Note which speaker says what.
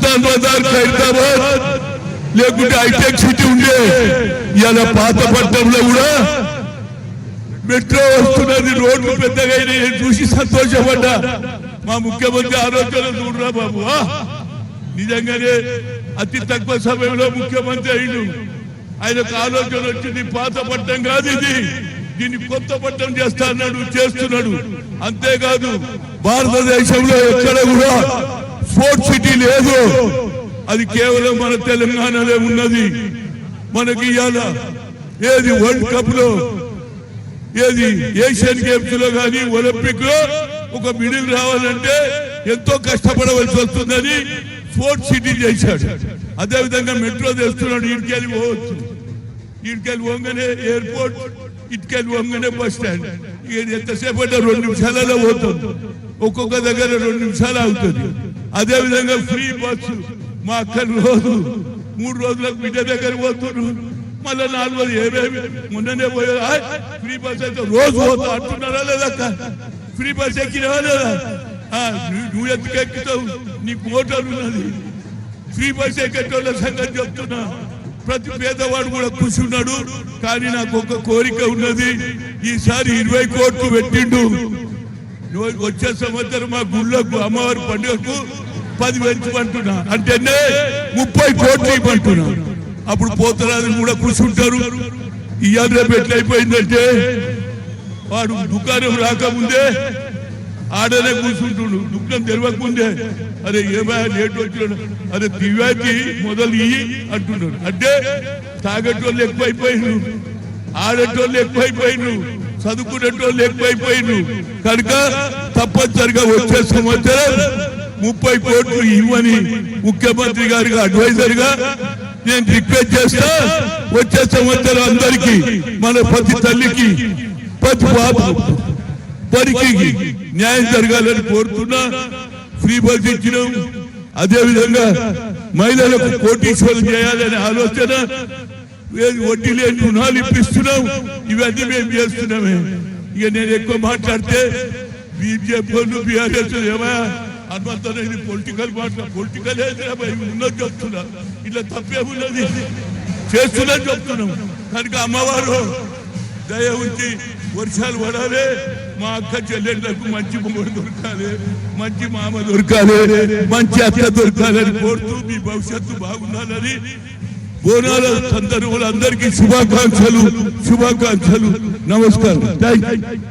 Speaker 1: సుల్తాన్ బజార్ ఖైరతాబాద్ లేకుంటే hitech city ఉండే ఇలా పాతపట్నంలో కూడా మెట్రో వస్తున్నది, రోడ్లు పెద్దగా చూసి సంతోషపడ్డా. మా ముఖ్యమంత్రి ఆలోచన చూడరా బాబు, నిజంగానే అతి తక్కువ సమయంలో ముఖ్యమంత్రి అయ్యిండు. ఆయనకు ఆలోచన వచ్చింది, పాత పట్టణం కాదు ఇది, దీన్ని కొత్త పట్టణం చేస్తా అన్నాడు, చేస్తున్నాడు. అంతేకాదు భారతదేశంలో ఎక్కడ కూడా స్పోర్ట్స్ సిటీ లేదు, అది కేవలం మన తెలంగాణలో ఉన్నది. మనకి ఇవాళ ఏది వరల్డ్ కప్ లో, ఏది ఏషియన్ గేమ్స్ లో కానీ ఒలింపిక్ లో ఒక మిడిల్ రావాలంటే ఎంతో కష్టపడవలసి వస్తుందని స్పోర్ట్స్ సిటీ చేశాడు. అదేవిధంగా మెట్రో తెస్తున్నాడు, ఇటుకెళ్ళి పోవచ్చు, ఇటుకెళ్ళి పోగానే ఎయిర్పోర్ట్, ఇటుకెళ్ళి పోగానే బస్ స్టాండ్. ఎంతసేపు అంటే 2 నిమిషాలలో పోతుంది, ఒక్కొక్క దగ్గర 2 నిమిషాలు అవుతుంది. అదేవిధంగా ఫ్రీ బస్సు, మా అక్కలు రోజు 3 రోజులకు బిడ్డ దగ్గర పోతున్నారు, మళ్ళీ 4 రోజులు ఏమేమి మొన్ననే పోయే ఫ్రీ బస్ అయితే రోజు పోతా అంటున్నారా లేదా? ఫ్రీ బస్ ఎక్కినా లేదా? నువ్వు ఎందుకు ఎక్కుతావు, నీకు మోటార్ ఉన్నది. ఫ్రీ బస్ ఎక్కేటోళ్ళ సంగతి చెప్తున్నా. ప్రతి పేదవాడు కూడా ఖుషి ఉన్నాడు. కానీ నాకు ఒక కోరిక ఉన్నది, ఈసారి 20 కోట్లు పెట్టిండు. వచ్చే సంవత్సరం మా గుళ్ళకు అమ్మవారి పండుగకు 10 పెంచమంటున్నా, అంటే 30 కోట్లు ఇవ్వమంటున్నా. అప్పుడు పోతరాజు కూడా కూర్చుంటారు. ఇవాళ రేపు ఎట్లయిపోయిందంటే వాడు దుకాణం రాకముందే ఆడనే కూర్చుంటుడు, దుఃఖం తెలియకముందే అరే ఏమైనా లేట్ వచ్చినాడు, అరే దివ్యాకి మొదలు ఇయ్యి అంటున్నాడు. అంటే తాగేటోళ్ళు ఎక్కువైపోయినారు, ఆడేటోళ్ళు ఎక్కువైపోయినారు, చదువుకునేటోళ్ళు ఎక్కువైపోయినారు. కనుక తప్పనిసరిగా వచ్చే సంవత్సరం 30 కోట్లు ఇవ్వని ముఖ్యమంత్రి గారికి అడ్వైజర్ గా నేను రిక్వెస్ట్ చేస్తా. వచ్చే సంవత్సరం అందరికీ, మన ప్రతి తల్లికి, ప్రతి వారికి న్యాయం జరగాలని కోరుతున్నా. ఫ్రీ బస్ ఇచ్చినాం, అదేవిధంగా మహిళలకు కోటీశ్వరం చేయాలనే ఆలోచన, వడ్డీ లేని రుణాలు ఇప్పిస్తున్నాం. ఇవన్నీ మేము చేస్తున్నామే. ఇక నేను ఎక్కువ మాట్లాడితే బీజేపీ బీఆర్ఎస్ ఏమా అనుమంతా ఇది పొలిటికల్ మాట, పొలిటికల్ ఉన్నది చెప్తున్నా, ఇట్లా తప్పేమున్నది చేస్తున్నా చెప్తున్నాం. కనుక అమ్మవారు దయ ఉంచి వర్షాలు పడాలి, మా అక్క చెల్లెళ్ళకు మంచి మొగుడు దొరకాలి, మంచి మామ దొరకాలి, మంచి అత్త దొరకాలని కోరుతూ మీ భవిష్యత్తు బాగుండాలని బోనాల సందర్భంలో అందరికీ శుభాకాంక్షలు. నమస్కారం.